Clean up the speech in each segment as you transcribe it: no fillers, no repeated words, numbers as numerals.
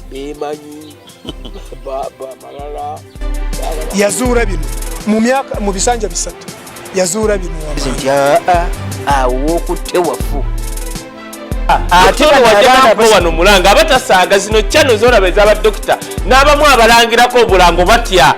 bemanyi baba malala yazuula bino mu bisanja bisatu yazuula bino nti awo okutte wafu ate wajjako wano mulanga abatasaaga zino channel z'olaba ez'abadokita n'abamu abalangirako obulango batya.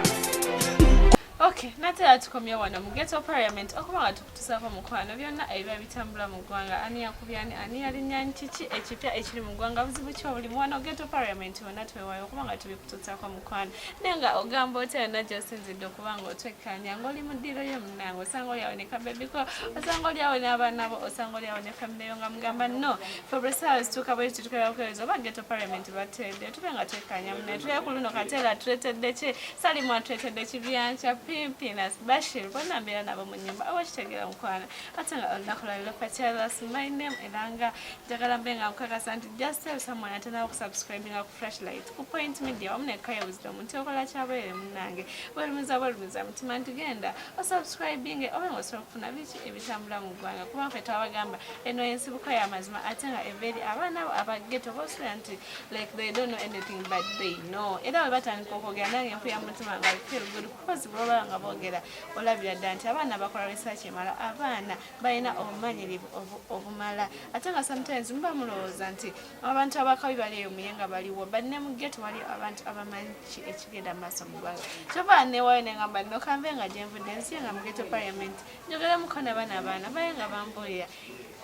Okay, natera tukomye wano mu ghetto parliament okubanga tukutusaako mukwano byonna ebiba bitambula mu ggwanga ani yakubyani ani yalinnya kiki ekipya ekiri mu ggwanga buzibu ki obuli muwano ghetto parliament wonna twewayo okubanga tubikutusaako mukwano nenga ogamba otera najja osinzidde okubanga otwekkanya ng'oli mu ddiiro y'omunange osanga oli awo ne kabebiko osanga oli awo n'abaana bo osanga oli awo ne famire yo nga mugamba no febresaala zituuka bwe tutukera okuweereza oba ghetto parliament bateredde tube nga twekkanya mune tuye ku luno kateera tuletedde ki salimu atuletedde kibyanca Pinas Bashir bonna mbeera nabo mu nnyumba abakitegera mukwana ate nga olunaku lwaliro Pachalas my name eranga njagala mbe nga nkakasa nti just tell someone atena okusubscribinga ku Flashlight ku Point Media wamu ne Kaya Wisdom nti okola kyabeere munnange bwerumiza mutima nti genda osubscribinge oba nga osobola okufuna biki ebitambula mu ggwanga kuba ffe twabagamba eno ensibuko y'amazima ate nga ebeeri abaana abo abageto bosula nti like they don't know anything but they know era bwe batandika okwogera nange mpuya mutima nga feel good kukozi bwoba nga boogera olabira ddala nti abaana bakola research emala abaana balina obumanyirivu obumala ate nga sometimes muba mulowooza nti abantu abakabi baliyo muyenga baliwo banne mu ghetto wali abantu abamanyi ki ekigenda mu maaso mu ggwanga kyova newayo nengamba nno kambe nga gyenvudde nsiyenga mu ghetto parliament njogera mukono abaana baye nga bambuulira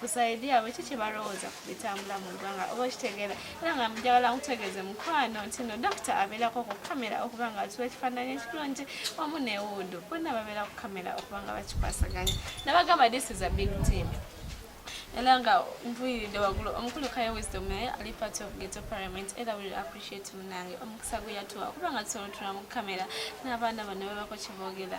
kusaidia bwe kiki balowooza ku bitambula mu ggwanga oba okitegeera era nga njagala nkutegeeze mukwano nti no dokita abeerako ku kamera okuba nga atuwa ekifaananyi ekirungi wamu ne wuudu bonna babeera ku kamera okuba nga bakikwasaganya nabagamba this is a big team era nga ntuyiridde waggulu omukulu Kaya Wisdom naye ali part of ghetto parliament era we appreciate munange omukisa gwe yatuwa okuba nga tusolotula mu kamera n'abaana bano bebako kiboogera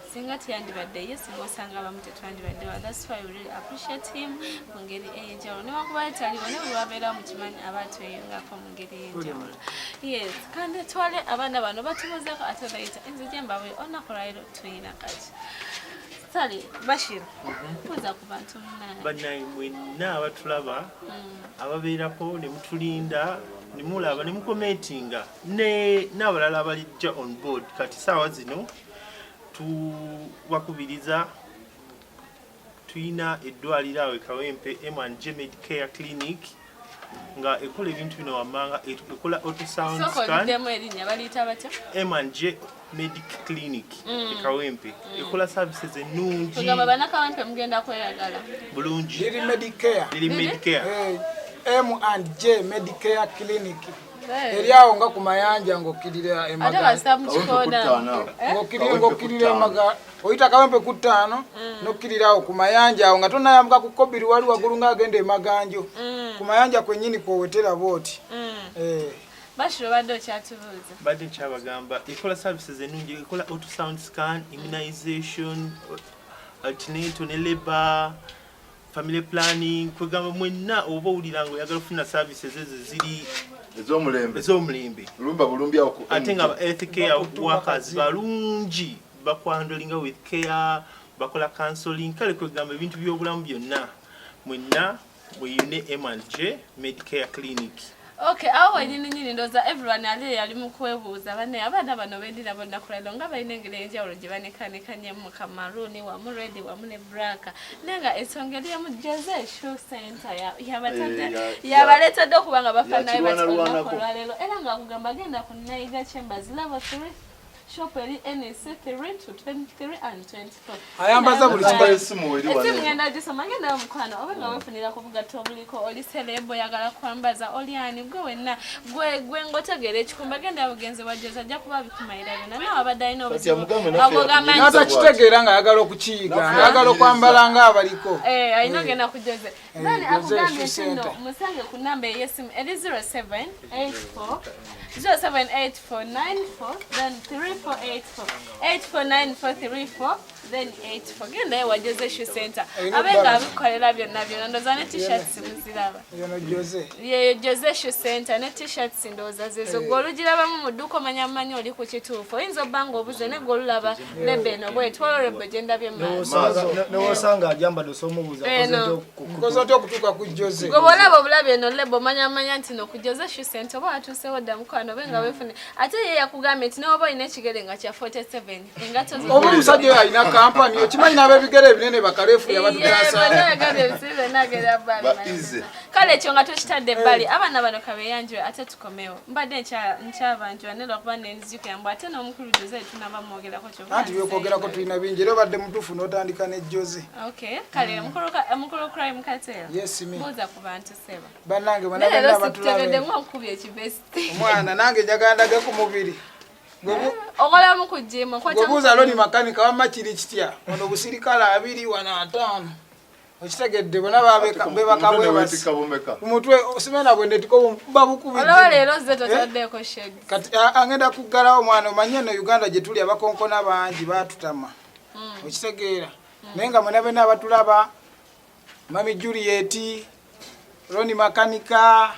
singa tiyandibadde ye singa osanga abamu tetwandibaddewa that's why we really appreciate him mu ngeri ey'enjawulo newakuba taliwo ne bwe babeera mu kimanyi abatweyongako mu ngeri ey'enjawulo yes kandi twale abaana bano batubuzeeko ate bayita enzije mbawe olunaku lwaliro tuyina kati Sali Bashir kuza ku bantu munange bannaye mwenna abatulaba ababeerako ne mutulinda ne mulaba ne mukomentinga n'abalala abalijja on board kati saawa zino tuwakubiriza tuyina eddwaliro awo Kawempe M&J Medicare Clinic nga ekola ebintu bino wammanga ekola ultrasound scan M&J Medic Clinic Kawempe ekola services ennungi kugamba bana Kawempe mugenda kweyagala bulungi liri Medicare M&J Medicare Clinic eriawo nga ku mayanja ng'okkirira emaga ng'okkirira emaga oyita Kawempe ku 5 n'okkirirawo ku mayanja awo nga tonnayambuka ku Kobiri wali waggulu ng'agenda emaganjo ku mayanja kwennyini kwowetera booti Bashiro badde okyatubuuza badde nkyabagamba ekola services ennungi ekola ultrasound scan immunization antenatal ne labor family planning kwegamba mwenna oba owulira nga oyagala okufuna services ezo ziri ez'omulembe ate nga health care workers balungi bakwandolinga with care bakola counseling kale kwegamba ebintu by'obulamu byonna mwenna mweyune M&J Medicare Clinic. Okay, awo nyini ndoza everyone ali mu kwebuuza bane abaana bano bendira bonna kulalo nga balina engeri enjawulo gye banekanikanye mu kamaruni wamu red wamu ne black nenga ensonga eri mu Jose Shoe Center yabaletedde okuba nga bafaanayo batolwalero era nga kugamba genda ku Naiga Chambers level 3 shop eri NC 3 to 23 and 24 ayambaza buli esimu ngenda gisoma ngenda mukwano oba nga wefunira kuvuga tobuliko oli selebo yagala kwambaza oli ani gwe wenna gwe ngotegera ekikumba genda bugenze wajeza ajja kuba bikumayira byonna nawe abadde alina obuzibu nata kitegeera nga ayagala okukiyiga ayagala okwambala nga abaliko alina ogenda ku Jose then akugambye kino musange ku namba ey'essimu eri 0784 078494 then 3 84934 then 84 genda ewa Jose Shoe Center abenga abikolera byonna byonna ndoza ne t-shirts muziraba ye Jose Shoe Center ne t-shirts ndoza zezo golugirabamu mu dduuka manyamanyi oli ku kituufu oyinza obbanga obuze ne golulaba lebeno bwe twolorebe genda ne wasanga ajamba dosomubuza kozoto okutuuka ku Jose gobolaba obulabe eno lebo manyamanya nti no ku Jose Shoe Center oba atuusewo dda mukwano benga weefune ate ye yakugambye nti n'oba olina ekigere nga kya 47 engato oba omusajja oyo alina kampani okimanyi n'ab'ebigere ebinene bakaleefu yabatugasa kale ekyo nga tukitadde ebbali abaana bano kabeeyanjwe ate tukomewo mbadde nkyabanjwa ne lwakuba nenzijukira mbw ate n'omukulu Jose tunabamwogerako anti byokwogerako tulina bingi era obadde mutuufu n'otandika ne Jose kale omukulu crime katera buuza ku bantu seba bannange mwenabena abatulabeddemu okubi ekibesiti omwana nange njagandage ku mubiri okolamu ku jimu gobuuza loni makanika wamma kiri kitya ono obusirikale 2 wano 5 okitegedde bona bebaka bwebasi umutwe osimena bwenetiko babukubidde leero ze totaddeeko shege kati angenda kuggalawo mwana omanye eno Uganda gye tuli abakonkona bangi batutama okitegeera naye nga mwenabena abatulaba Mami Juliet Roni makanika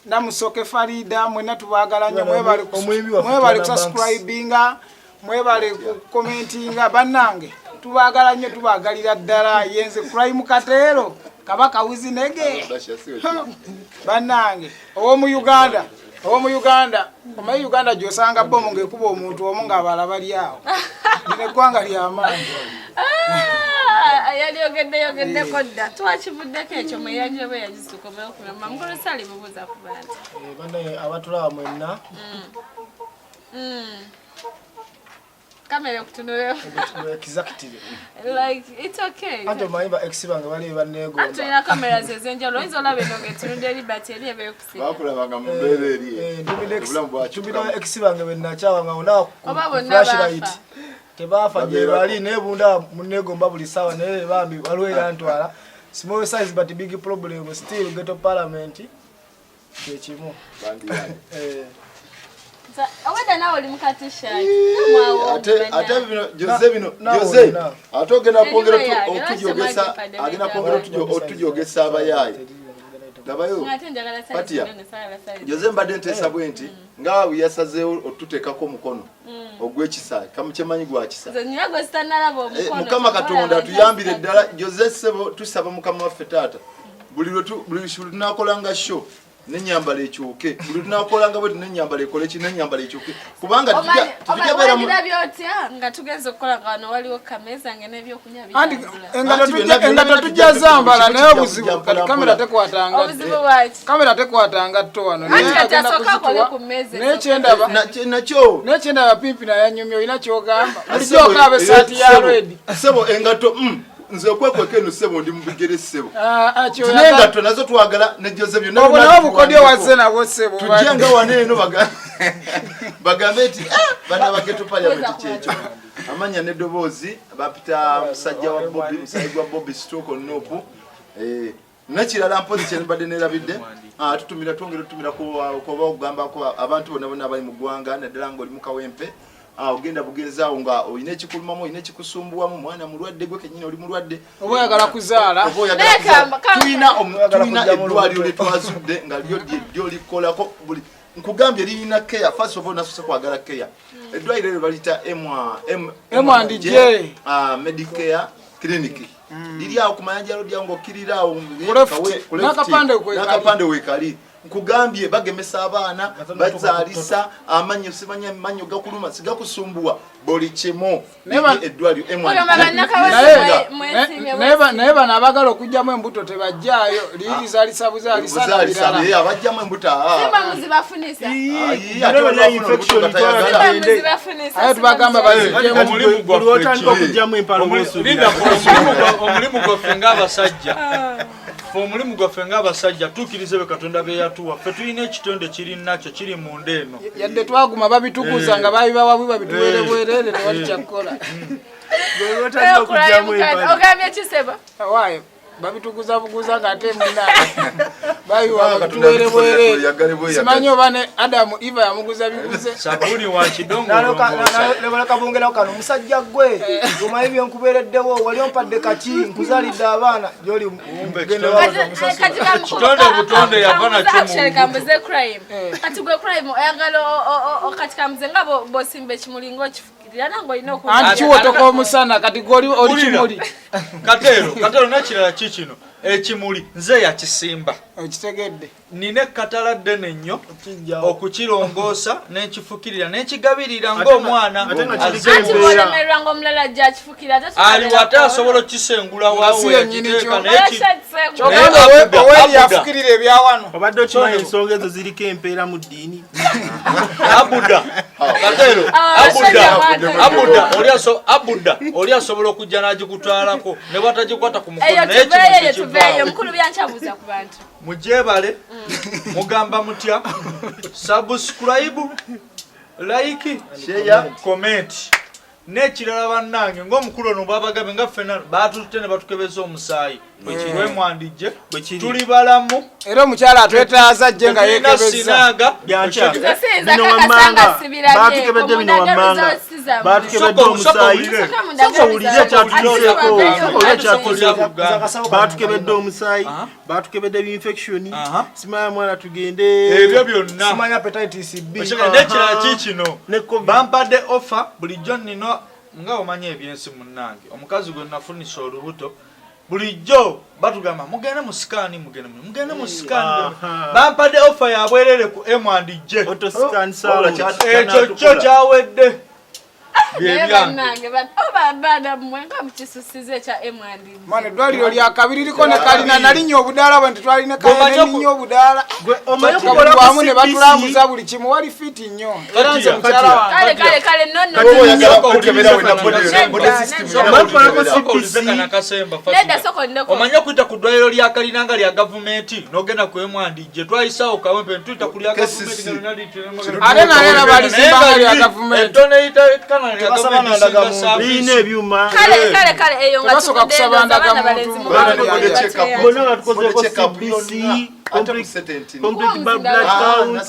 Namusoke Farida mwena tubagala nnyo mwebale subscribinga mwebale commentinga bannange tubagala nnyo tubagalira ddala yenze crime katero kabaka wizinege bannange owo mu Uganda omayi Uganda gyosanga bomo ngekuba omuntu omu ng'abala bali awo lino eggwanga ly'amaanyi yogedde kodda twakivuddeko ekyo mweyanjobe yagisukomewo kulamba mukolo sali bubuuza ku bantu bane abatulaba mwenna kamera okutunulewo exactly like it's okay anjo mayimba exibanga bali banego tulina kamera zezenjalo oyinza olaba eno ng'etunudde libati eri ebeekusiga bakulabanga mu mbeera eri tubina exibanga bennakyawanga ona flashlight tebafa je bali nebunda munegomba buli sawa naye bambi waliwo yantwala small size but big problem still get to parliament kyekimu aweda nawe oli mukati shaki ate Jose atogenda kwongera otujogesa abayaayi nabayo Patia Jose mbadde nteesa bwenti ngaawe yasazeewo otuteekako omukono ogw'ekisa kamukemanyi gwa kisa Mukama Katonda tuyambire ddala Jose sebo tusaba Mukama waffe taata buli tunakolanga show n'ennyambala ekyuke buli tunakolanga bwe n'ennyambala ekole ki n'ennyambala ekyuke kubanga tujabeera mu nga tugenze okukola ngano waliwo kameza nga n'ebyokunywa engato tujja zambala naye obuzibu kati kamera tekwatanga tto wano nekyendaba pimpi nayanyumya olina kyogamba bulijjo okaaba esaati ya redi sebo engato nze okwekweka eno ssebo ndi mu bigere ssebo nengato nazo twagala ne Jose byonna obwo nabo bukodyo wazze nabo ssebo tujjenga wano eno bagambe nti bana bageto parliament kyekyo amanya n'eddoboozi bapita musajja wa Bobby musajja wa Bobby Stroke onopu nakirala mpozi kyenibadde nerabidde tutumira twongera tutumira kuba okugambako abantu bonna abali mu ggwanga naddala ng'oli mu kawempe ogenda bugezaawo nga olina ekikulumamu olina ekikusumbuwamu mwana mulwadde gwe kennyini oli mulwadde oba oyagala kuzaala tulina eddwaliro lye twazudde nga lyo likolako buli nkugambye lirina care first of all nasose kwagala care eddwaliro eryo baliyita M&J Medicare Clinic liri awo ku Mayanja Road awo ng'okkirira awo n'akapande weekali nkugambye bagemesa abaana bazaalisa amanyo simanya manyo gakuluma sigakusumbuwa buli kimu eddwaliro naye bano abagala okugyamu embuto tebajjaayo liri zaalisa buzaalisa abajjamu embuto aye tubagamba omulimu gwaffe ng'abasajja omulimu gwaffe ng'abasajja tukkirize be Katonda be yatuwa ffe tulina ekitonde kiri nakyo kiri munda eno yadde twaguma babitukuza nga babibawabi babituweere bwereere tewali kyakukola ogambye kiseba waayo babitukuza buguza ng'ate munaa bayiwa tuwere bwere simanyi oba ne Adamu Eva yamuguza biguze sabuni wa kidongo lebalaka bongera kano musajja gwe omanyi byenkubeereddewo wali ompadde kaki nkuzaalidde abaana gyoli kitonde butonde yavana kambuze crime kati gwe crime oyagala kati kambuze nga bosimba ekimulingo okifukirira nange olina antikiwotoka omusana kati goli oli kimuli katero nakirala kikino ekimuli nze yakisimba okitegedde nina ekkatala ddene nnyo okukirongoosa n'ekifukirira n'ekigabirira ng'omwana ali wate asobola okisengula waawe yakiteeka oweri yafukirira ebyawano obadde okimanyi ensonga ezo ziriko empeera mu ddiini abuda katero abuda oli asobola okujja n'agikutwalako ne bwatagikwata ku mukono mujebale mugamba mutya subscribe like share comment n'ekirala bannange ng'omukulu ono bwabagabe nga ffenna baatute ne batukebeza omusaayi wemwandijje tuli balamu era omukyala atwetaaza ajje nga yeekebeza bino wammanga baatukebedde bino wammanga baatukebedde omusaayi sokowulire kyatuliseeko baatukebedde omusaayi baatukebedde binfectioni simanya mwana tugende ebyo byonna simanya hepatitis B n'ekirala kiikino bampadde offer bulijjo nnino nga omanya ebyensi munnange omukazi gwe nafunisa olubuto bulijjo batugamba mugende mu sikaani mugende mu sikaani bampadde offer yabwerere ku M&J ekyo kyo kyawedde mwana eddwaliro lya kabiri liko ne kalina nalinnya obudaala bwe ntitwalina kalinalinnya obudaala wamu ne batulambuza buli kimu wali fiti nnyo era nze mukyala omanye okuyita ku ddwaliro lya kalina nga lya gavumenti n'ogenda ku M&J twayisaawo kawempe ntuyita ku lya gavumenti ate naye era balizimbanga lya gavumenti birina ebyuma kale eyo nga tebasoka kusaba ndagamuntu bonna batukozeko CBC complete blood count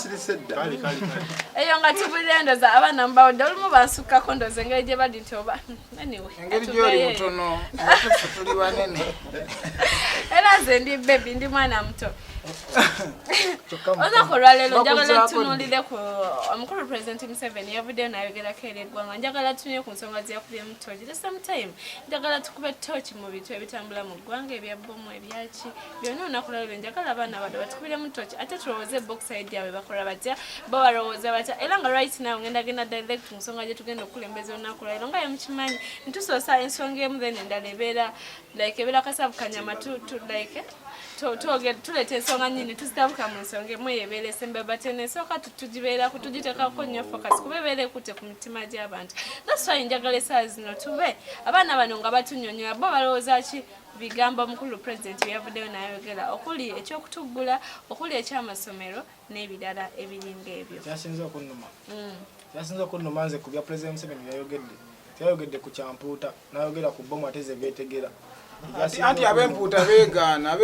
eyo nga tubulira endoza abaana mbawodde olumu bansukkako ndoza engeri gye badi nti oba engeri gyoli mutono ate tuli banene era nze ndi bebi ndi mwana muto olunaku olwaleero njagala tunuulire ku omukulu President Museveni yavuddeyo nayogerako eri eggwanga njagala tunye ku nsonga zeyakubye tochi the same time njagala tukube tochi mu bintu ebitambula mu ggwanga ebyabbomu ebyaki byonna olunaku olwaleero njagala abaana bato batukubiremu tochi ate tulowooze boxside yabwe bakola batya bo balowooza batya era nga right now genda direct mu nsonga gye tugenda okukulembeza olunaku olwaleero nga yemukimanyi ntusoosa ensonga emu then endala ebeera like ebeera kasavu kanyama like tuleta ensonga nyini tuzitabuka mu nsonga emu ebeera esembe batene ensooka tugibeerako tugiteekako nnyo focus kuba ebeera ekute ku mitima gy'abantu that's why njagala essaawa zino tube abaana bano nga batunyonyola bo balowooza ki bigambo omukulu President byavuddeyo nayogera okuli ekyokutuggula okuli ekyamasomero n'ebirala ebiringa ebyo kyasinza okunnuma nze ku bya President Museveni yayogedde ku kyampuuta nayogera ku bomu ate ze beetegera anti ab'empuuta beegaana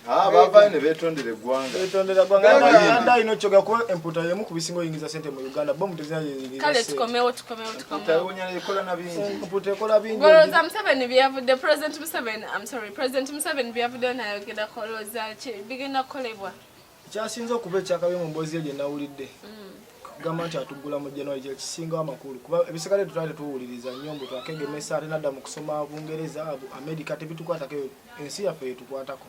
bavayo ne beetondera eggwanga alina okyoga kuba empuuta yemu ku bisinga oyingiza sente mu Uganda bomu kale tukomewo empuuta ekola bingi olowooza Museveni byavudde President Museveni byavuddeyo nayogerako olowooza bigenda kukolebwa kyasinza okuba ekyakabi mu mboozi ye gye nawulidde kugamba nti atuggula mu January kye kisingawo amakulu kuba ebisigale tutwale tuwuliriza nnyo mbu twakegemesa ate nadda mu kusoma Bungereza America tebitukwatako ensi yaffe yetukwatako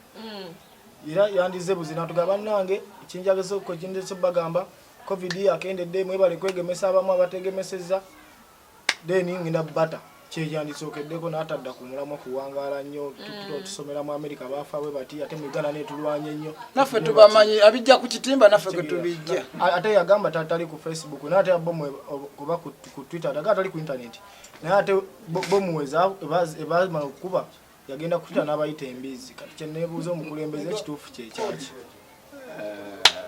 era yandize buzina tugamba bannange ekinjageza okukindesa bagamba covid akendedde mwebale kwegemesa abamu abategemeseza then ngina bata kyeyandisookeddeko n'atadda ku mulamwa kuwangaala nnyo tusomera mu America baafa bwe bati ate mu Uganda netulwanye nnyo naffe tubamanyi abijja ku kitimba naffe kwe tubijja ate yagamba tatali ku Facebook n'ate bomu kuba ku Twitter daga atali ku internet naye ate bomu ebamala okukuba yagenda kutita n'abayita embizi kati kyeneebuuza omukulembeze ekituufu kyekyaki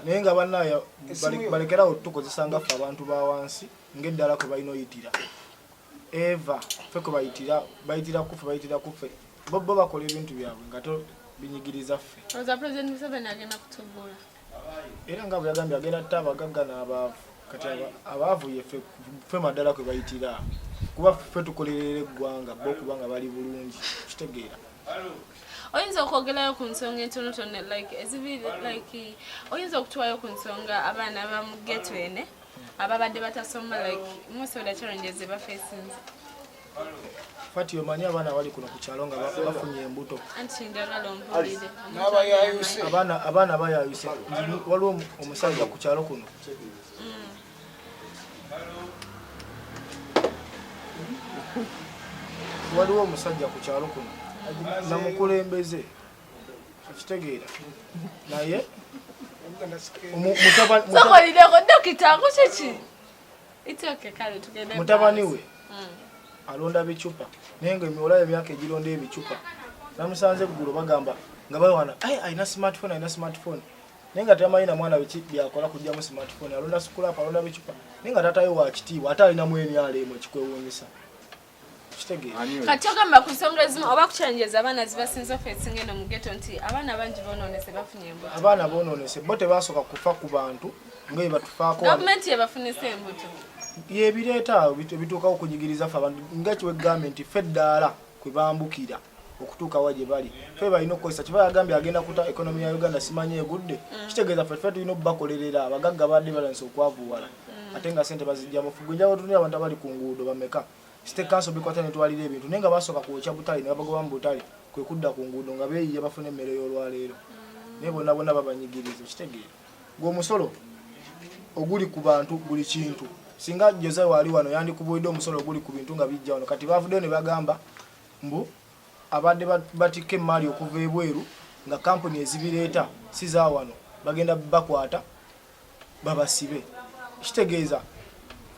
naye nga bannaye balekerawo tukozesa ngaffe abantu ba wansi ng'eddala kwe balina oyitira eva feko bayitira kufe bo bakola ebintu byabwe nga binyigiriza ffe. Oza President Museveni agenda kutugula. Era nga bwe yagambye agenda tta abagagga n'abaavu. Kati abaavu ffe maddala kwe bayitira. Kuba ffe tukolerera eggwanga bo kubanga bali bulungi. Kitegeera. Oyinza okwogerayo ku nsonga entonotono oyinza okutuwayo ku nsonga abaana abamu ghetto ene ababadde batasoma most of the challenges they facing. Fati omanyi abaana bali kuno ku kyalo nga bafunye embuto. Anti njagala ompulire. Abaana bayayuse. Waliwo omusajja ku kyalo kuno. Waliwo omusajja ku kyalo kuno. Namukulembeze. Kitegeera. Naye mutabani we alonda bicupa naye nga emiwala emyaka egironda ebicupa namusanze eggulu bagamba nga bawana alina smartphone naye nga tamanyi na mwana byakola kujjamu smartphone alonda scrap alonda bicupa naye nga tatayo wa kitiibwa ate alinamu emyalemu ekikwewuunyisa. Kati ogamba ku nsonga ezimu oba kuchallenges abaana zibasinza facing eno mu ghetto nti abaana bangi bonoonese bafunye embuto. Abaana bonoonese bo tebasooka kufa ku bantu nga batufaako. Gavumenti yebafunisa embuto. Yebireeta bituukawo okunyigiriza ffe abantu nga kiwe gavumenti ffe eddaala kwe bambukira okutuuka wa gye bali. Ffe balina okukozesa kiba yagambye agenda kuta ekonomi ya Uganda simanyi egudde. Kitegeeza ffe tulina okubakolerera abagagga badde balanse okwavuwala ate nga ssente bazijjamu ffe gwenjawo tunira abantu abali ku nguudo bameka. State Council bikwata netwalira ebintu nenga basooka kwokya butali ne babagoba mu butali kwe kudda ku nguudo nga beeyiye bafuna emmere y'olwaleero naye bonna babanyigiriza. Kitegeera gw'omusolo oguli ku bantu buli kintu singa Jose wali wano yandikubuulidde omusolo oguli ku bintu nga bijja wano kati bavuddeyo ne bagamba mbu abadde batikka emaali okuva ebweru nga kampuni ezibireeta si za wano bagenda bakwata babasibe. Kitegeeza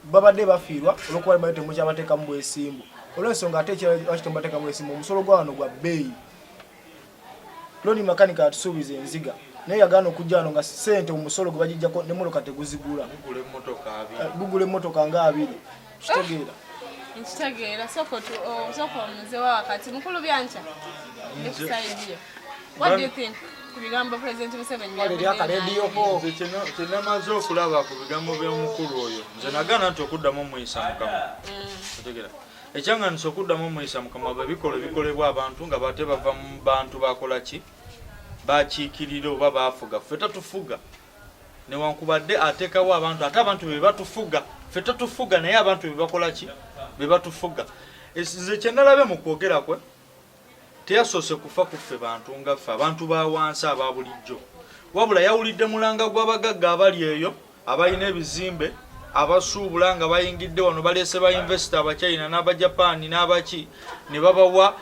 babadde bafiirwa olwokuba bali temukyabateekamu bwesimbu olw'ensonga ate ekirabakitembateekamu bwesimbu omusolo gwa wano gwa bbeeyi. Loni makanika atusuubiza enziga naye yagaana okujja wano nga ssente omusolo gwe bagijjako n'emmotoka teguzigula gugula emmotoka nga 2. Kitegeera soko omuze wa wakati mukulu byanca nekusaidiyo. What do you think? Kubigambo President Museveni kyenamaze okulaba ku bigambo by'omukulu oyo nze nagana nti okuddamu omuyisa mukama. Ekyanganisa okuddamu omuyisa mukama bikolebwa abantu nga bate bava mu bantu bakola ki bakiikirira oba bafuga. Ffe tatufuga newankubadde ateekawo abantu ate abantu be batufuga. Ffe tatufuga naye abantu be bakola ki be batufuga. Nze kyenalabe mu kwogera kwe teyasoose kufa kuffe bantu nga ffe abantu ba wansi aba bulijjo wabula yawulidde mulanga gw'abagagga abali eyo abalina ebizimbe abasuubula nga bayingidde wano baleese ba investor abachina n'abajapaani n'abaki ne babawa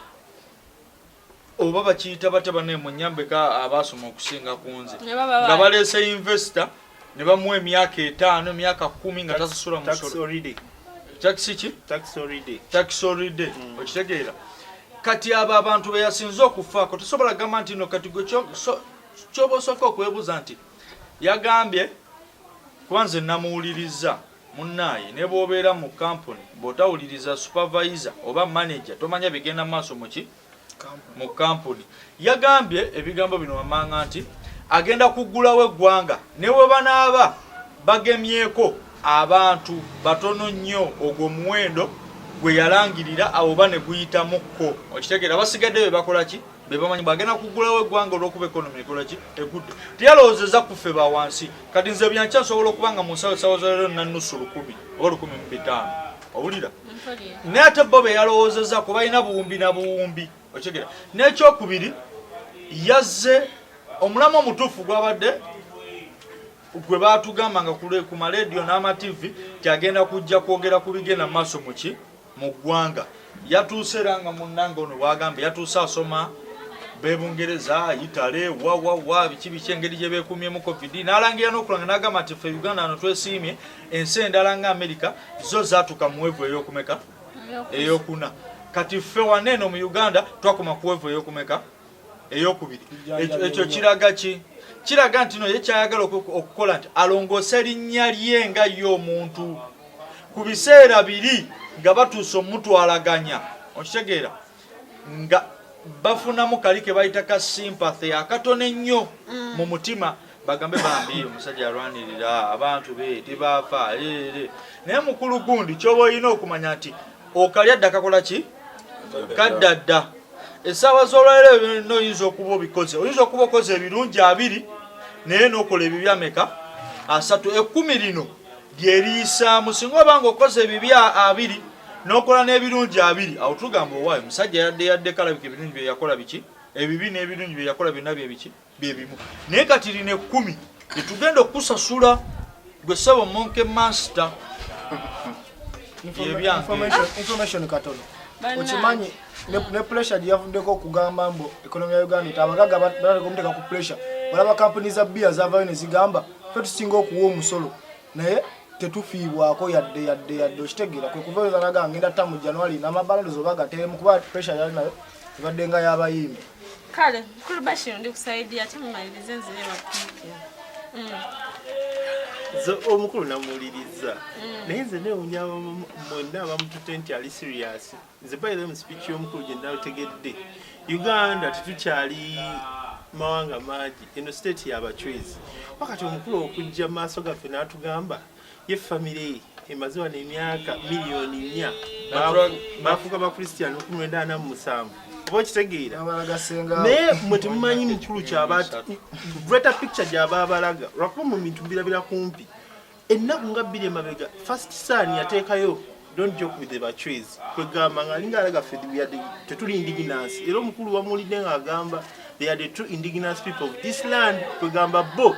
oba bakiyita bate bane mu nnyambeka abasoma okusinga ku nze nga baleese investor ne bamuwa emyaka 5 emyaka 10 nga tasasula musolo. Tax holiday okitegeera. Kati abo abantu be yasinze okufaako tosobola gamba nti no kati gwe kyoba osooka okwebuuza nti yagambye kwanze namuwuliriza munnaaye ne bw'obeera mu kampuni bw'otawuliriza supervisor oba manager tomanya bigenda maaso mu kampuni. Yagambye ebigambo bino wamanga nti agenda kuggulawo eggwanga ne bwe banaaba bagemyeko abantu batono nnyo ogwo muwendo gwe yalangirira abo bane guyitamukko. Okitegeera basigadde be bakola ki be bamanyi bagenda kuggulawo eggwanga olw'okuba ekonomi ekola ki egudde. Teyalowoozeza kuffe ba wansi. Kati nze byankya nsobola okubanga mu nsawo za leero nannusu 1000 oba 1500 owulira naye ate bo be yalowoozeza ku balina buwumbi na buwumbi. Okitegeera n'ekyokubiri yazze omulamu omutuufu gwabadde gwe baatugamba nga ku maleediyo n'amativi kyagenda kujja kwogera ku bigenda mu maaso mu ggwanga. Yatuuse era nga munnanga ono bwagamba yatuuse asoma b'Ebungereza Itale wa biki engeri gye beekuumyemu covid n'alangira n'okulanga n'agamba nti ffe Uganda ano twesiimye ensi endala nga Amerika zo zaatuka mu weevu ey'okumeka ey'okuna. Kati ffe waneeno mu Uganda twakoma ku weevu ey'okumeka ey'okubiri. Ekyo kiraga ki? Kiraga nti no ye kyayagala okukola nti alongoose erinnya lye nga ye omuntu ku biseera biri nga batuuse omutwalaganya. Okitegeera nga bafunamu kali ke bayita ka sympathy akatone nnyo mu mutima bagambe bambi omusajja alwanirira abantu be tebaafa naye mukulu gundi kyoba olina okumanya nti okalya dda kakola ki kaddadda essaawa z'olwaleero no oyinza okuba obikoze oyinza okuba okoze ebirungi 2 naye n'okola ebibi ameka 3 10 lino lyeriyisaamu singa obanga okoze ebibi 2 n'okola n'ebirungi 2 awo tugamba owaayo musajja yadde kalabika ebirungi bye yakola biki ebibi n'ebirungi bye yakola byonna bye biki bye bimu naye kati lino 10 litugenda okusasula gwe ssebo monke master information katono okimanyi ne pressure gyavuddeko okugamba mbu ekonomi ya Uganda tabagaga batagomuteka ku pressure balaba kampuni za bia zavayo ne zigamba fe tusinga okuwa omusolo naye tetufiibwako yadde okitegeera kwe kuvayo naga ngenda tamu January n'amabalalizo bagateemu kuba pressure yali nayo ebadde nga y'abayimbi kale mukulu Bashir ndi kusaidia ate mumalirize nzire bakumpya omukulu namuwuliriza naye nze newunya mwonna abamutute nti ali serious nze bayire mu speech y'omukulu gye nategedde Uganda tetukyali mawanga mangi eno state y'abachwezi wakati omukulu okujja mu maaso gaffe n'atugamba ye famire emaze wano emyaka miliyoni 4 bafuuka bakristian 1947 oba okitegeera naye mwe temumanyi mukulu kyaba greater picture gy'aba abalaga lwakuba mu bintu birabira kumpi ennaku nga 2 emabega first son yateekayo don't joke with the bachwezi kwegamba nga alinga alaga ffe tetuli indigenous era omukulu wamuwulidde ng'agamba they are the true indigenous people of this land kwegamba bo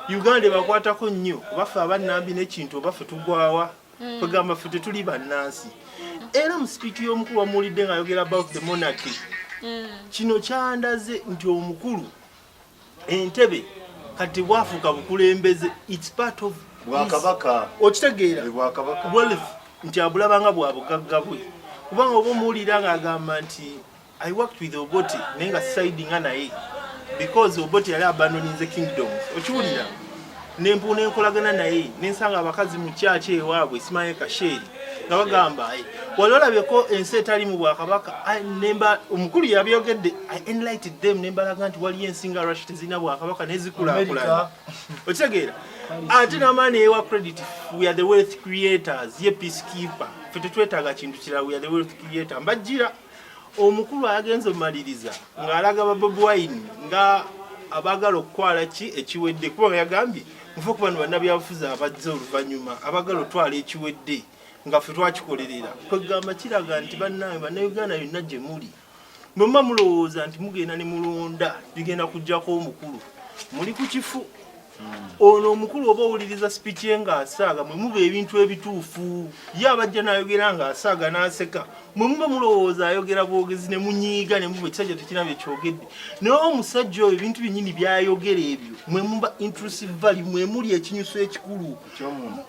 Uganda bakwatako nnyo baffe abannambi n'ekintu oba ffe tugwawa kwegamba ffe tetuli bannansi era mu speech y'omukulu wamuwulidde ng'ayogera about the monarchy kino kyandaze nti omukulu entebe kati bwafuuka bukulembeze it's part of bwakabaka okitegeera wealth nti abulabanga bwa bugagga bwe kubanga oba omuwulira ng'agamba nti I worked with Obote naye nga sidinga naye because Obote yali abandoninze kingdoms okiwulira nempuna enkolagana naye nensanga abakazi mu kyaki ewaabwe Ismail Kasheri nga bagamba wali olabyeko ensi etali mu bwakabaka omukulu yabyogedde I enlightened them nembalaga nti waliyo ensinga rush tezirina bwakabaka nezikulaakulana okitegeera ate n'amaani ewa credit we are the wealth creators ye peacekeeper ffe tetwetaaga kintu kirala we are the wealth creator mbajjira omukulu ayagenza omaliriza ng'alaga ba Bobi Wine nga abagala okukwala ki ekiwedde kuba nga yagambye mufe ku bano bannabyabufuzi abazze oluvannyuma abagala otwala ekiwedde nga ffe twakikolerera kwegamba kiraga nti bannawe bannayuganda yonna gye muli bwe muba mulowooza nti mugenda ne mulonda bigenda kujjako omukulu muli ku kifu ono omukulu oba owuliriza speech ye ng'asaaga mwe muba ebintu ebituufu ye abajja n'ayogera ng'asaaga n'aseka mwe muba mulowooza ayogera bwogezi ne munyiiga ne muba ekisajja tekina bye kyogedde naye omusajja oyo ebintu byennyini byayogera ebyo mwe muba intrusive value mwe muli ekinyuso ekikulu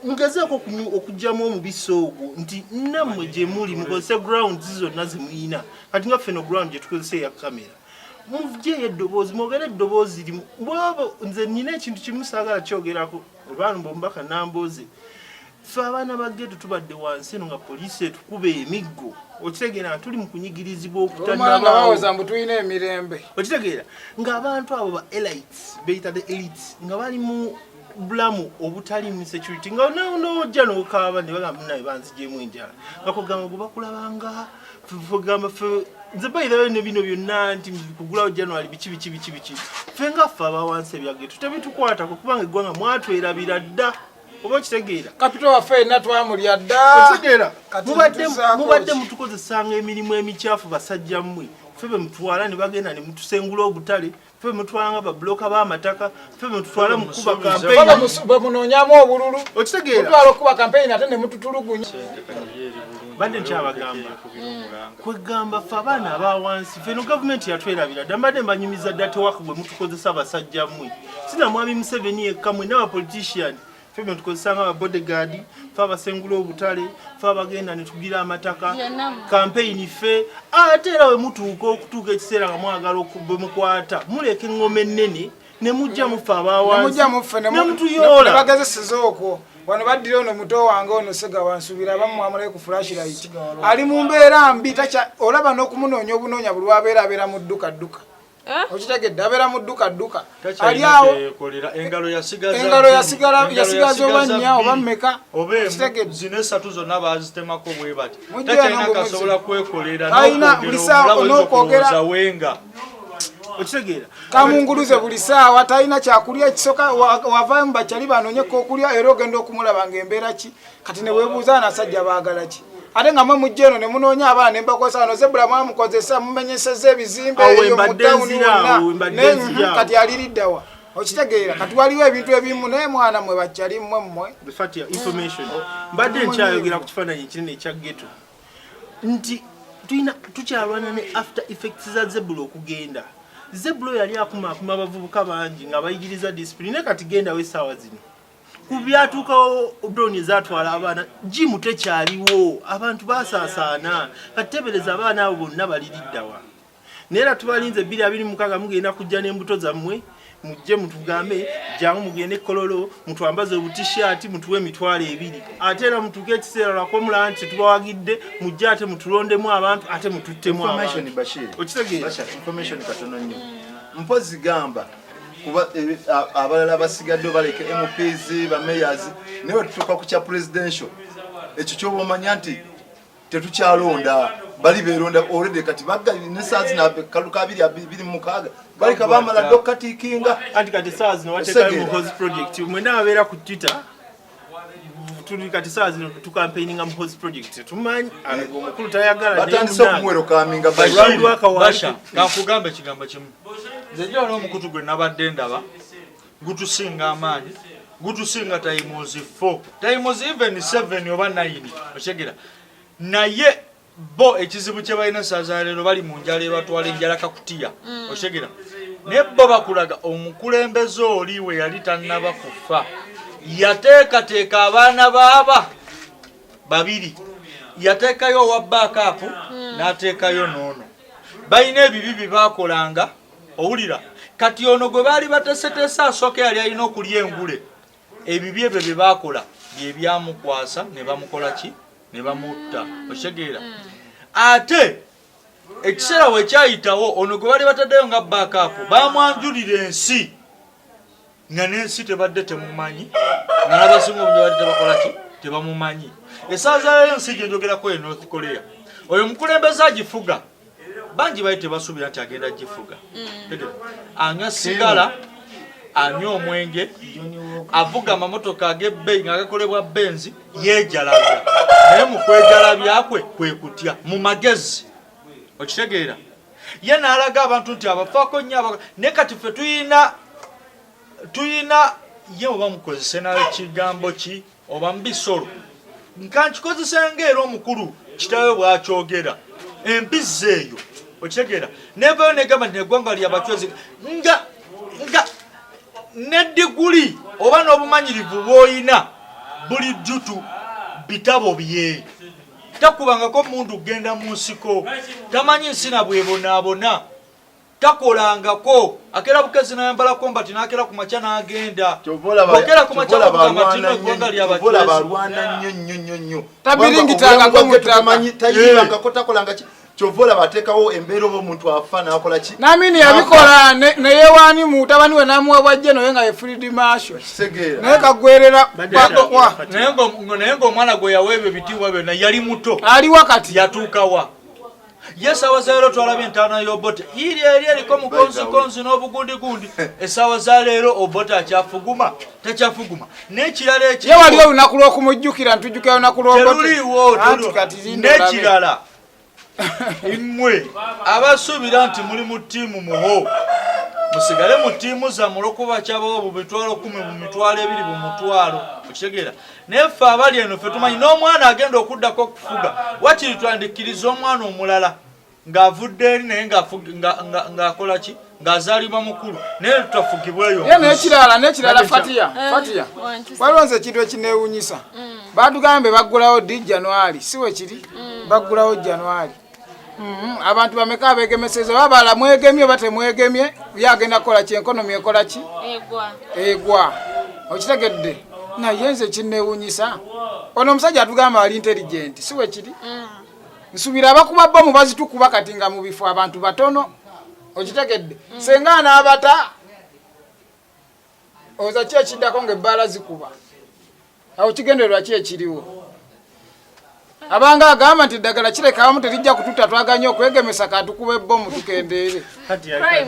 mugezeeko okuggyamu omubisi ogwo nti nammwe gye muli mukozese grounds zonna ze muyina kati nga ffe no ground gye tukozesa eya kamera muvjeyo eddoboozi mwogere eddoboozi limu bwaba nze nina ekintu kimu saagala kyogerako olwana mbomubaka nambooze ffe abaana ba ghetto tubadde wansi eno nga poliisi etukuba emiggo okitegeera tuli mu kunyigirizibwa okutannabaawoza mbu tulina emirembe okitegeera ng'abantu abo ba elites beyita the elites nga bali mu bulamu obutali mu security nga n'ojja n'okaaba ne bagamba naye banzigyemu enjala nga kugamba gwe bakulabanga fegamba ffe nze bayirayo ne bino byonna nti kugulawo January biki ffe nga ffe abawansi ebyagetu tebitukwatako kubanga eggwanga mwatwerabira dda oba okitegeera kapito waffe yenna twamulya dda okitegeera mubadde mutukozesanga emirimu emikyafu basajja mmwe ffe be mutwala ne bagenda ne mutusengula obutale ffe be mutwala nga babulooka b'amataka ffe be mutwala mu kuba kampeyini bwe munoonyamu obululu okitegeera mutwala okuba kampeyini ate ne mututulugunya badde nkyabagamba kwegamba ffe abaana abawansi ffe no gavumenti yatwerabira dda mbadde mbanyumiza dda tewaka bwe mutukozesa abasajja mmwe sina mwami Museveni yekka mwe n'abapolitician ffe be tukozesanga ababodyguard ffe abasengula obutale ffe abagenda ne tugira amataka kampeyini ffe ate era we mutuuka okutuuka ekiseera nga mwagala bwe mukwata muleka eŋŋoma ennene ne mujja muffe abawansi ne mutuyoola bagezeseza okwo wano baddira ono muto wange ono sega wansubira bamwamulayo ku flashlight ali mu mbeera mbi tacha olaba n'okumunoonya obunoonya buli wabeera abeera mu dduka okitegedde abeera mu dduka ali awo engalo yasigaza oba nnya oba mmeka okitegedde zino esatu zonna bazitemako bwe bati takyalina kasobola kwekolera buli saawa n'okwogera wenga okitegeera kamunguluze buli saawa talina kyakulya ekisoka wavaayo mu bakyali banoonyeko okulya era ogenda okumulaba ng'embeera ki kati ne weebuuza n'asajja baagala ki ate nga mwe mujja eno ne munoonya abaana ne mbakozesa wano zebula mwamukozesa mumenyeseza ebizimbe eyo mu tawuni wonna kati aliriddawa okitegeera kati waliwo ebintu ebimu naye mwana mwe bakyali mmwe mbadde nkyayogera ku kifaananyi kinene ekya ghetto nti tukyalwana ne after effects za zebula okugenda zebula yali akumaakuma abavubuka bangi nga bayigiriza discipline kati gendawo essaawa zino ku byatuukawo drone ezatwala abaana jimu tekyaliwo abantu basaasaana kati tebereza abaana abo bonna baliriddawa naye era tubalinze 226 mugenda kujja n'embuto zammwe mujje mutugambe jangu mugende kololo mutwambaze obutishaati mutuwe emitwalo 2 ate era mutuke ekiseera lwakomula nti tubawagidde mujje ate mutulondemu abantu ate mututtemu information Bashir okitegeera information katono nnyo mpozi gamba kuba abalala basigadde baleke MPs ba mayors newe tutuka ku kya presidential ekyo kyobomanya nti tetukyalonda bali beronda already kati bagga ne saazi na kaluka 226 bali kabamala dokati kinga anti kati saazi no wateka mu host project mwenda abera ku Twitter tuli kati saazi no tu campaigning am host project tumanyi omukulu tayagala batandise okumwero kaminga basha kakugambe kigambo kimu zejo no mukutu gwe nabadde ndaba gutusinga amaanyi gutusinga times 4 times even 7 oba 9 oshegera naye bo ekizibu kye balina saaza leero bali mu njala ebatwala enjala kakutiya oshegera ne bo bakulaga omukulembeze oli we yali tannaba kufa yateekateeka abaana baaba babiri yateekayo wa backup n'ateekayo noono balina ebibi bye baakolanga owulira kati ono gwe baali batesetesa asooka yali alina okulya engule ebibi ebyo bye baakola bye byamukwasa ne bamukola ki ne bamutta oshegeera ate ekiseera we kyayitawo ono gwe bali bataddeyo nga backup bamwanjulira ensi nga n'ensi tebadde temumanyi nga n'abasinga obungi badde tebakola ki tebamumanyi esaaza leero ensi gye njogerako e North Korea oyo mukulembeze agifuga bangi bali tebasuubira nti agenda agifuga anywa sigala anywa omwenge avuga amamotoka ag'ebbeeyi nga gakolebwa benzi yeejalabya naye mu kwejalabya kwe kutya mu magezi okitegeera ye n'alaga abantu nti abafaako nnyo naye kati ffe tuyina ye oba mukozese nayo kigambo ki oba mubisolo nka nkikozese ng'era omukulu kitawe bwakyogera empizi eyo okitegeera nevayo negamba nti eggwanga lyabachwezi nga ne diguli oba n'obumanyirivu bw'oyina buli jjutu bitabo bye takubangako mundu genda mu nsiko tamanyi nsina bwebonaabona takolangako akera bukezi n'ayambala kombati n'akera ku makya n'agenda okera ku makya bagamba tino eggwanga lyabachwezi balwana nnyo tabiringitangako mutamanyi tayibangako takolanga ki chovola batekawo embeero omuntu afa nakola ki namini yabikola naye wani mutabani we namuwa bwajje naye nga Field Marshal kisegeera naye kagwerera naye ng'omwana gwe yaweebwa ebitiibwa byonna yali muto ali wakati yatuukawa yesawa za leero twalabye entaana y'obote iri eri eriko mukonzikonzi n'obugundigudi esawa za leero obote akyafuguma takyafuguma n'ekirala ye waliwo olunaku lw'okumujjukira ntujjukira olunaku lw'obote n'ekirala imwe abasuubira nti muli mu ttiimu muho musigale mu ttiimu zammwe olw'okuba kyabawo bu mitwalo 10 mu mitwalo 2 mu mutwalo okitegeera naye ffe abali eno ffe tumanyi n'omwana agenda okuddako okufuga wakiri twandikkiriza omwana omulala ng'avudde eri naye ng'akola ki ng'azaalibwa mukulu naye tutafugibweyo n'ekirala Fatiya waliwo nze ekintu ekineewunyisa baatugambe baggulawo di January si we kiri baggulawo January abantu bameka abeegemeseza babala mwegemye batemwegemye byagenda kukola ki enkonomi ekola ki egwa okitegedde Na yenze kinewunyisa. Ono musajja atugamba ali intelligent. Siwe kiri? Nsubira abakuba bomu bazitukuba kati nga mu bifo abantu batono. Okitegedde. Senga n'abata. Oza kye kiddako ng'ebbala zikuba. Awo kigendererwa ki ekiriwo? Abanga agamba nti ddagala kireka abamu terijja kututa twaganya okwegemesa katukube bomu tukendeere.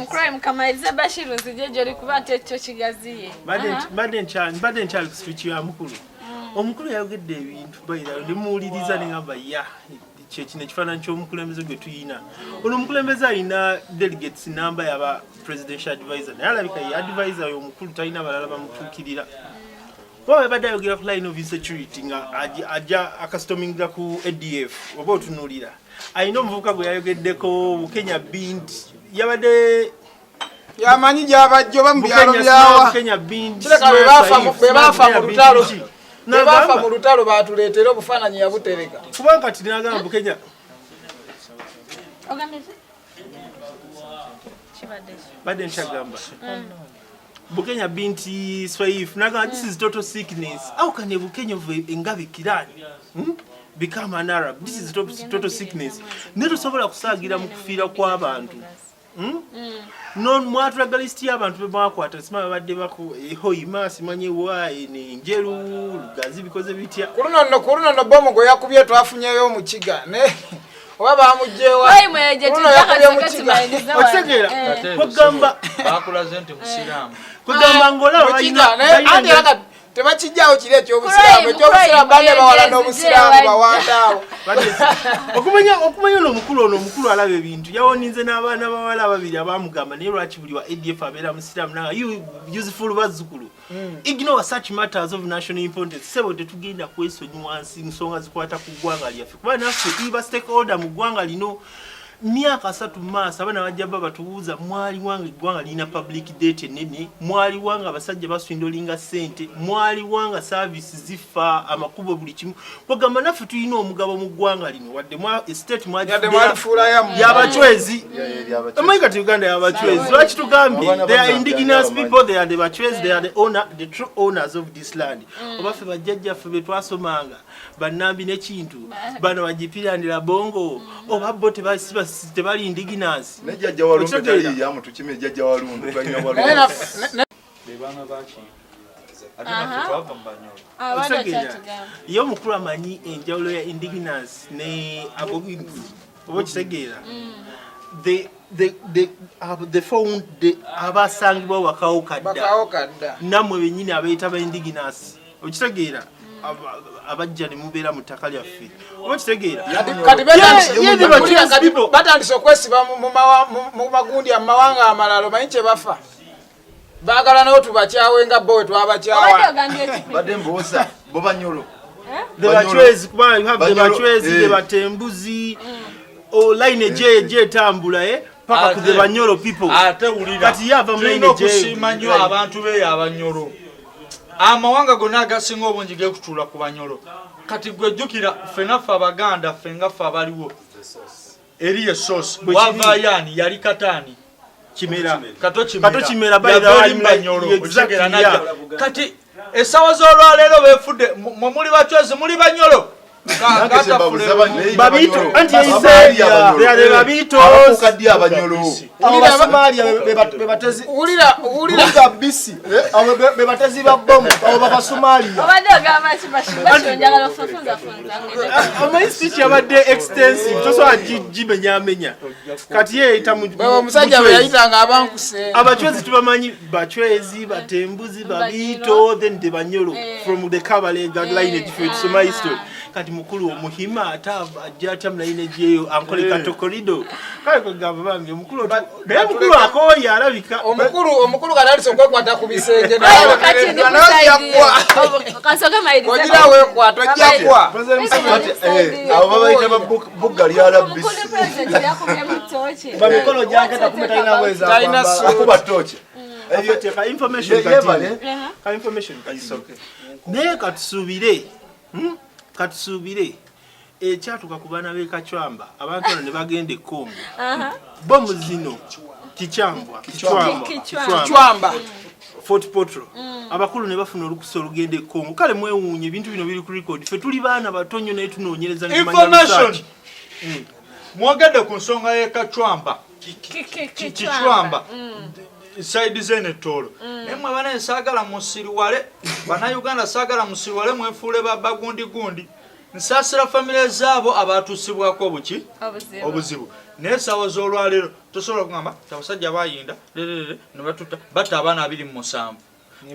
Crime kamaliza Bashiru nzije joli kuba ate ekyo kigaziye. Badde nkyali ku speech ya mukulu. Omukulu yayogedde ebintu bayira ndimuwuliriza ne ngamba ya kino ekifaananyi ky'omukulembeze gwe tuyina. Ono omukulembeze alina delegates namba yaba presidential advisor naye alabika ye advisor y'omukulu talina abalala bamutuukirira. Bowe badde ayogera ku line of insecurity nga ajja akastominga ku ADF oba otunuulira. Alina omuvubuka gwe yayogeddeko Bukenya Binti yabadde yamanyi gy'abajjo bamubyalo byawa. Bukenya Binti kireka bwe baafa mu lutalo. Nebafa mu lutalo batuleetera obufaananyi yabutereka. Kubanga kati n'agamba Bukenya badde nkyagamba Bukenya Binti Swaif naga this is total sickness. How can a Bukenya of Engabi Kiran become an Arab? This is total sickness. Neto sobola kusagira mu kufiira kw'abantu. Non mwatragalisti abantu bebakwata sima badde bako ehoima simanye wae ni njeru gazi bikoze bitya. Kuruno no bomo go yakubye twafunyeyo mu kiga ne oba bamujjewa. Wayi mweje tujaka mukiga. Otegera kugamba bakulaze nti musiramu. Kugamba ngola bayina tebakijjawo kiri eky'obusiraamu bane bawala n'obusiraamu bawandaawo. Okumanya omukulu alaba ebintu yawoninze n'abaana bawala ababiri abamugamba naye lwaki buli wa ADF abeera musiraamu naga useful bazzukulu. Ignore such matters of national importance. Sebo tetugenda kwesonyiwa nsonga zikwata ku ggwanga lyaffe kuba naffe tuliba stakeholder mu ggwanga lino. Myaka 3 maaso abana bajja batubuuza mwali wanga eggwanga lina public date nene, mwali wanga abasajja baswindolinga ssente, mwali wanga service zifa amakubo buli kimu. Kugamba naffe tulina omugabo mu ggwanga lino wadde state y'abachwezi. America to Uganda y'abachwezi. Lwaki tugambye they are indigenous people, they are the bachwezi, they are the true owners of this land. Obaffe bajjajjaffe be twasomanga bannambi n'ekintu bano bagipiranira bongo oba bo tebali indigenous. Nejjajja walundu tali yamu tukime jjajja walundu balina walundu. Bebana baki. Adina twava mbanyolo. Yo mukulu amanyi enjawulo ya indigenous ne aboriginals. Oba kitegeera. They found the abasangibwa wakawukadda. Namwe benyini abayita ba indigenous. Okitegeera. Abajja ne mubeera mu ttaka lyaffe. Oba kitegeera. Kati batandise okwesiba mu magundi amawanga amalalo manyi kye bafa. Baagala nawo tubakyawenga bowe twabakyawa. Badde mbuusa bo Banyolo. The bachwezi kuba you have the bachwezi the batembuzi o line je tambula paka ku the Banyolo people. Ate ulira. Kati yava mu line je. Kusima nnyo abantu be Abanyolo. Amawanga gonna agasinga obungi gekutula ku Banyolo. Kati gwejjukira fenafa Abaganda fengafa abaliwo. Eriye sauce. Wava yani yali katani. Chimera. Kato chimera bayira Banyolo. Okitegera najja. Kati esawa z'olwaleero beefudde muli bachwezi muli Banyolo. Babito anti Isaiah they are Babito okaddi Abanyolo. Somalia bebatezi ulira bisi abo bebatezi ba bomu abo baba Somalia. Obadde gamba kibashiba njagala funza. My speech abadde extensive toso ajimenyamenya. Kati ye itamu omusajja we yayitanga abankuse. Abachwezi tubamanyi bachwezi batembuzi Babito then the Banyolo from the Kabale lineage for Somali history. Kati mukulu omuhima ajja mulaine jeyo ankole katokorido kale kugamba bange mukulu akoya alabika omukulu kadali sokwekwata ku bisenge naye kati ndi kusaidia kasoka maidi ojira we kwato jakwa abo babayita bugali alabisi mukulu president yakubye mutoche bamikono jange takumetalina weza akuba toche ebyo teka information kati ka information kati naye katusubire ekyatuka ku baana b'e Kacwamba abantu bano ne bagenda Kongo bomu zino kichwamba Fort Potro abakulu ne bafuna olukusa olugende Kongo kale mwewuunye ebintu bino biri ku record ffe tuli baana batonyo naye tunoonyereza information mwogedde ku nsonga y'ekacwamba kicwamba side zene tolo nemwe bana nsagala musiriwale bana Uganda sagala musiriwale mwefuule bagundi gundi nsasira family zaabo abatusibwako obuki obuzibu nesawo z'olwalero tosobola kugamba abasajja bayinda ne batuta bata abaana 27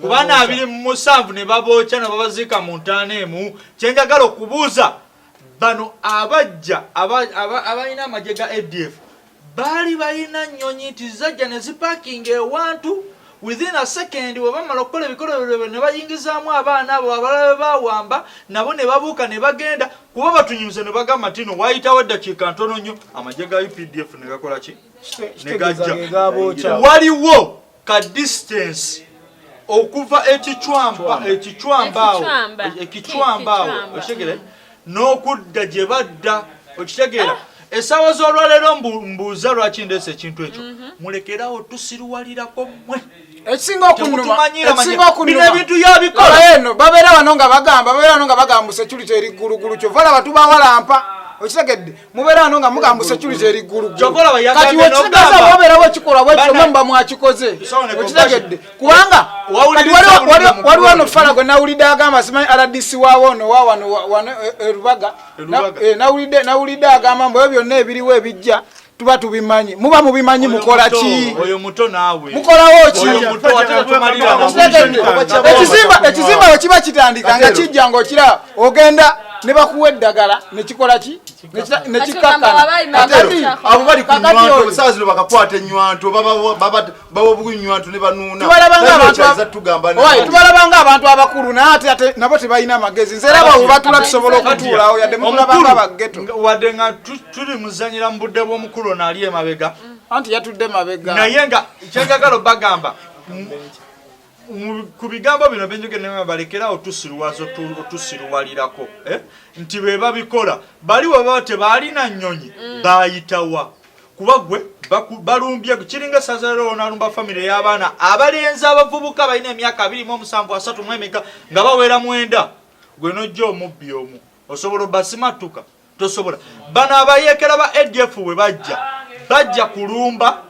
ku baana 27 ne baboocha ne babaziika mu ntaana emu kyenjagala okubuuza bano abajja abalina amagye ga ADF bali balina nnyonyi nti zajja ne ziparking ewantu within a second wabamala okukola ebikolo ne bayingizaamu abaana abo abalabe bawamba nabo ne babuuka ne bagenda kuba batunyumiza ne bagamba tino wayitawo eddakiika ntono nnyo amagye ga UPDF ne gakola ki ne gajja waliwo ka distance okuva ekicwambaawo okitegeera n'okudda gye badda okitegeera essaawa z'olwaleero mbuuza lwaki ndeese ekintu ekyo mulekerawo tusiruwalirako mmwe ekisinga okunuma ebintu yabikola eno babeera wano nga bagamba security eri ggulugulu kyova laba tubawalampa okitegedde mubeera wano nga mugamba security eri ggulugulu kati wekitegeeza mwabeera bwekikola bwekyo mba mwakikoze okitegedde kubanga waliwo no fala gwe nawulidde agamba simanyi RDC wawano erubaga nawulidde agamba mbwe byonna ebiriwo ebijja tuba tubimanyi muba mubimanyi mukola ki oyo muto naawe mukolawo ki ekizimba we kiba kitandika nga kijja ng'okira ogenda ne bakuwa eddagala nekikola ki nekikakkana abo bali ku nywanto obusaaziro bakakwata ennywanto baba obunywanto ne banuuna tubalabanga abantu abakulu naye ate nabo tebalina amagezi nze era bwe batula tusobola okutuulawo yadde mutulabanga abageto wadde nga tuli muzanyira mu budde bw'omukulu naali emabega anti yatudde mabega naye nga kyengagala bagamba ku bigambo bino benjogedde balekerawo tusiruwalirako nti be babikola baliwo baba tebaalina nnyonyi bayitawa kuba gwe balumbye kiringa sazalero onalumba famire y'abaana abalenzi abavubuka balina emyaka 27 3 emeka nga bawera 9 gwe nojja omubbi omu osobola basimatuka tosobola bano abayekera ba ADF we bajja kulumba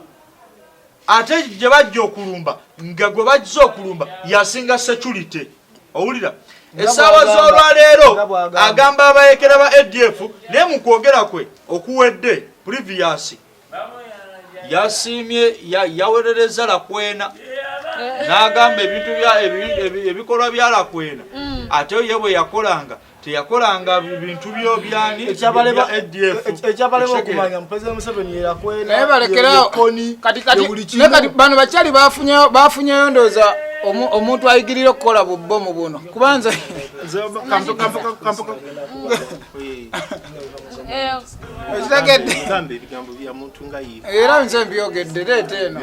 ate gye bajja okulumba nga gwe bajja okulumba yasinga security owulira essaawa z'olwaleero agamba abayekera ba ADF naye mu kwogera kwe okuwedde previous yasiimye yawerereza Lakwena n'agamba ebikolwa bya Lakwena ate ye bwe yakolanga teyakolanga bintu byo byani ekyabaleba okumanya President Museveni Lakwena naye balekerawo kati bano bakyali bafunyeyo ndooza omuntu ayigirira okukola bubbomu buno kubanza era nze mbyogedde leeta eno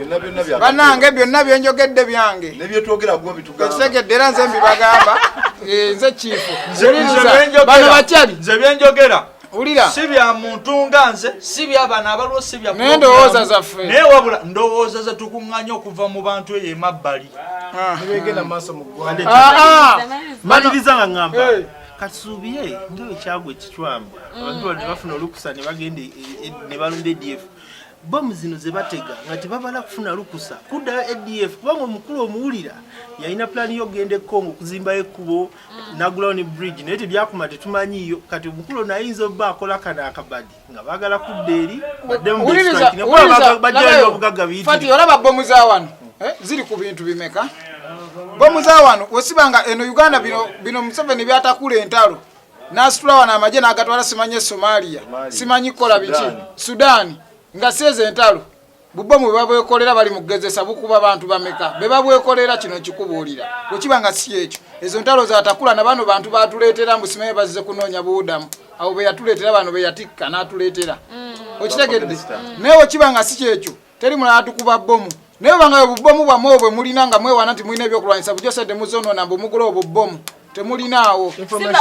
bannange byonna byenjogedde byange ekitegedde era nze mbibagamba nze kiifu bano bakyali nze byenjogera ulira si bya muntu nga nze si bya bana abalwo si bya ndowooza zaffe naye wabula ndowooza ze tukuŋŋanya okuva mu bantu eyo emabbali nibegenda maaso mu ggwanga maliriza nga ŋŋamba kasuubiye ndio ekyagwa ekicwamba abantu bali bafuna olukusa ne bagenda ne balumba ADF bomu zino ze batega nga tebabala kufuna lukusa kuddayo ADF kubanga omukulu omuwulira yalina plani y'ogenda e Congo kuzimbayo ekkubo n'agulawo ne bridge naye tebyakuma tetumanyiyo kati omukulu nayinza obba akola kana akabadi nga baagala kudda eri baddemu bajjayo obugagga biyitire fati olaba bomu za wano ziri ku bintu bimeka bomu za wano osibanga eno Uganda bino Museveni byatakula entalo n'asitula wano amagye n'agatwala simanyi Somalia simanyi kola biki Sudani nga seze entalo bubbomu bebabwekolera bali mugezesa bukuba bantu bameka bebabwekolera kino kikubuulira okibanga si ekyo ezo ntalo zatakula na bano bantu batuleetera musimaye bazize kunoonya buudamu abo beyatuleetera bano beyatikka n'atuleetera okitegedde naye okibanga si kyekyo teri mulala tukuba bbomu naye banga bubbomu bwamwe obwe mulina nga mwewana nti mulina ebyokulwanyisa bujosedde muzonoona mbu mugula obubbomu temulinaawo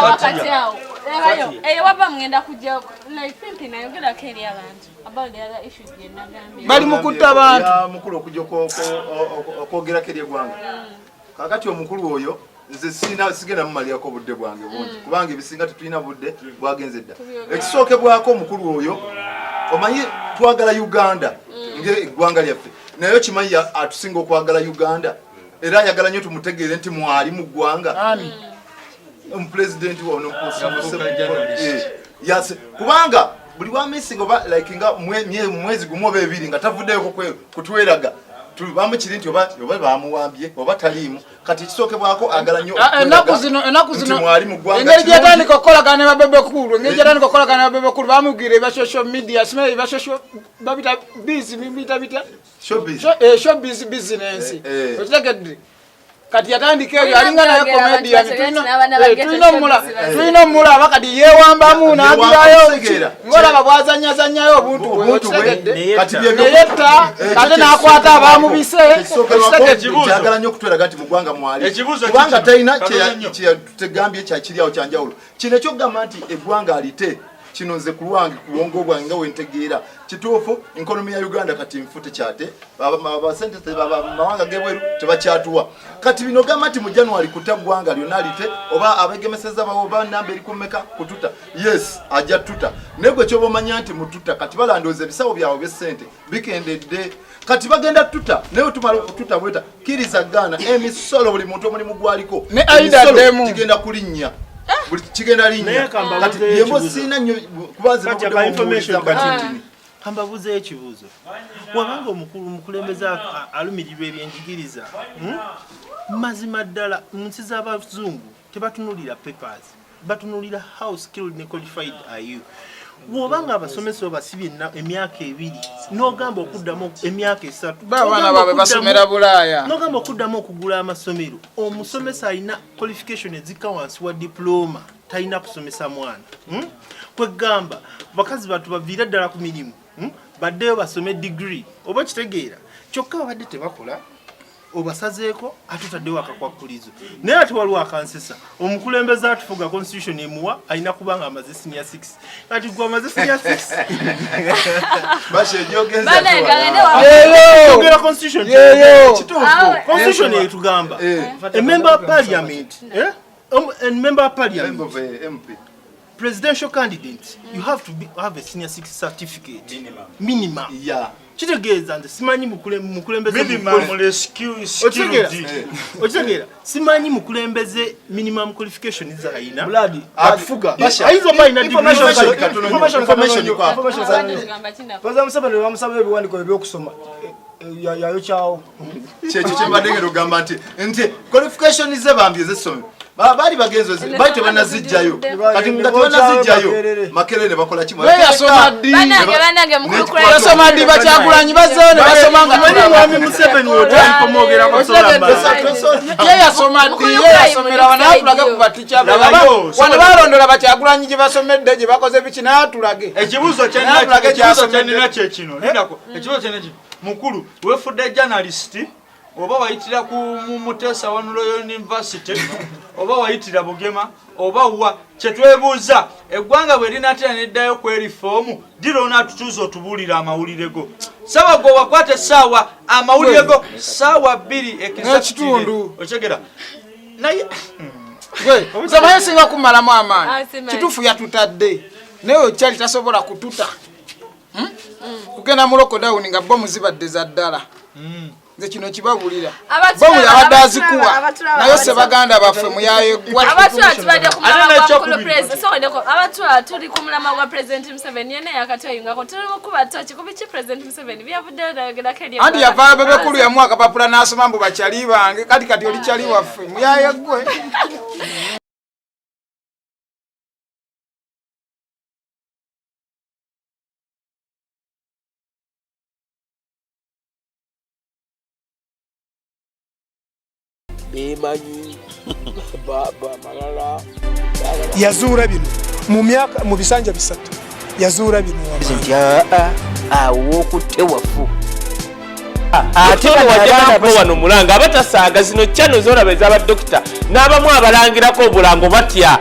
wakati awo waba mugenda kujja like pimpi nayogerako eri abantu about the other issues gyenagambye bali mu kutta abantu mukulu okujja okwogerako eri eggwanga kakati omukulu oyo nze sigenda mumalirako obudde bwange bungi kubanga ebisinga tetulina budde bwagenze dda ekisookebwako omukulu oyo omanyi twagala Uganda ng'eggwanga lyaffe naye kimanyi atusinga okwagala Uganda era ayagala nnyo tumutegeere nti mwali mu ggwanga omupulezidenti ono kubanga buli wamissing oba like nga mwezi gumu oba ebiri nga tavuddeyo kutweraga tubamu kiri nti oba bamuwambye oba taliimu kati kisookebwako agala nnyo ennaku zino engeri gyetandika okukolagana ne babebekulu engeri gyetandika okukolagana ne babebekulu bamugwira ebya social media simanyi ebya social babita busy bita showbiz business okitegedde kati yatandika ebyo alinga naye comedian tulina omulaba kati yeewambamu n'agirayo ng'olaba bwazanyazanyayo obuntu bwe neyetta ate n'akwata abamubise kyagala nnyo okutweraga nti mu ggwanga mwali kubanga talina kyeyatugambye kyakiryawo kyanjawulo kino ekyokugamba nti eggwanga alite kino nze ku lwange ku bwongo bwange nga wentegeera kituufu enkonomi ya Uganda kati nfute kyate abasente mawanga gebweru tebakyatuwa kati bino gamba nti mu January kuta ggwanga lyonna lite oba abegemeseza bawoba namba eri kumeka kututa yes ajja tuta negwe kyoba omanya nti mututa kati balandooza ebisawo byawe by'essente bikendedde kati bagenda tuta naye tumala okututa bweta kiriza Ghana emisolo buli muntu omulimu gwaliko ne aida demu kigenda kulinnya buli kigenda linnya kati yembo sina nnyo kubaze no information kambabuze ekibuzo wabanga omukulu mukulembeza alumirirwa ebyenjigiriza mazima ddala mu nsi z'abazungu tebatunulira papers batunulira how skilled ne qualified are you wobanga abasomesa basibye emyaka 2 n'ogamba okuddamu emyaka 3 baana babe basomera Bulaaya n'ogamba okuddamu okugula amasomero omusomesa alina qualification ezika wansi wa diploma talina kusomesa mwana kwegamba bakazi batu baviira ddala ku mirimu baddeyo basome degree oba kitegeera kyokka babadde tebakola obasazeeko atutaddewo akakwakulizo naye ate waliwo akansesa omukulembeze atufuga constitution emuwa alina kubanga amaze senior 6 kati gwe amaze senior 6 yogera constitution constitution etugamba a member of parliament and member of parliament MP presidential candidate you have to have a senior 6 certificate minimum yeah kitegeeza nti simanyi mukulembeze okitegera simanyi mukulembeze minimum qualification zaayina Blood atufuga ayizo bayina information Kwanza Museveni bamusaba ebiwandiiko ebyokusoma yayo kyawo kyekyo kyembadde ogamba nti qualification ze bambye z'essomero bali bagenzo baite banazijjayo kati ngati banazijjayo Makerere bakola kimwe banange mukulu kule yasoma ndi bakyagulanyi bazone basomanga mwami Museveni otandika omwogera ku solamba yasoma ndi yasomera banatulaga ku baticha wano balondola bakyagulanyi gye basomedde gye bakoze biki natulage ekibuzo kyenina kyekino nendako ekibuzo kyeneki mukulu wefudde journalist oba wayitira ku Mutesa wa Royal University oba wayitira Bugema oba wa kyetwebuuza eggwanga bwe linatera neddayo ku reform diro natutuza otubulira amawulire go sawa go wakwate sawa amawulire go sawa 2 ekitundu ochegera naye gwe zamayo singa kumalamu amaani kitufu yatutadde naye kyali tasobola kututa kugenda muloko down nga bomu zibadde za ddala nze kino kibabulira bomu yabadde azikuwa naye sebaganda baffe muyaye abatula tuli ku mulama gwa President Museveni yene yakatoyingako tuli mukuba toki kubiki President Museveni byavuddeyo nayogerako eri andi yavaayo bebekulu yamu akapapula n'asoma mbu bakyali bange kati oli kyali waffe muyaye gwe baba malala yazuura bino mu bisanja 3 yazuura bino awo okutte wafu ate wajjanako wano mulanga abatasaaga zino channel z'olaba ez'abadokita n'abamu abalangirako obulango batya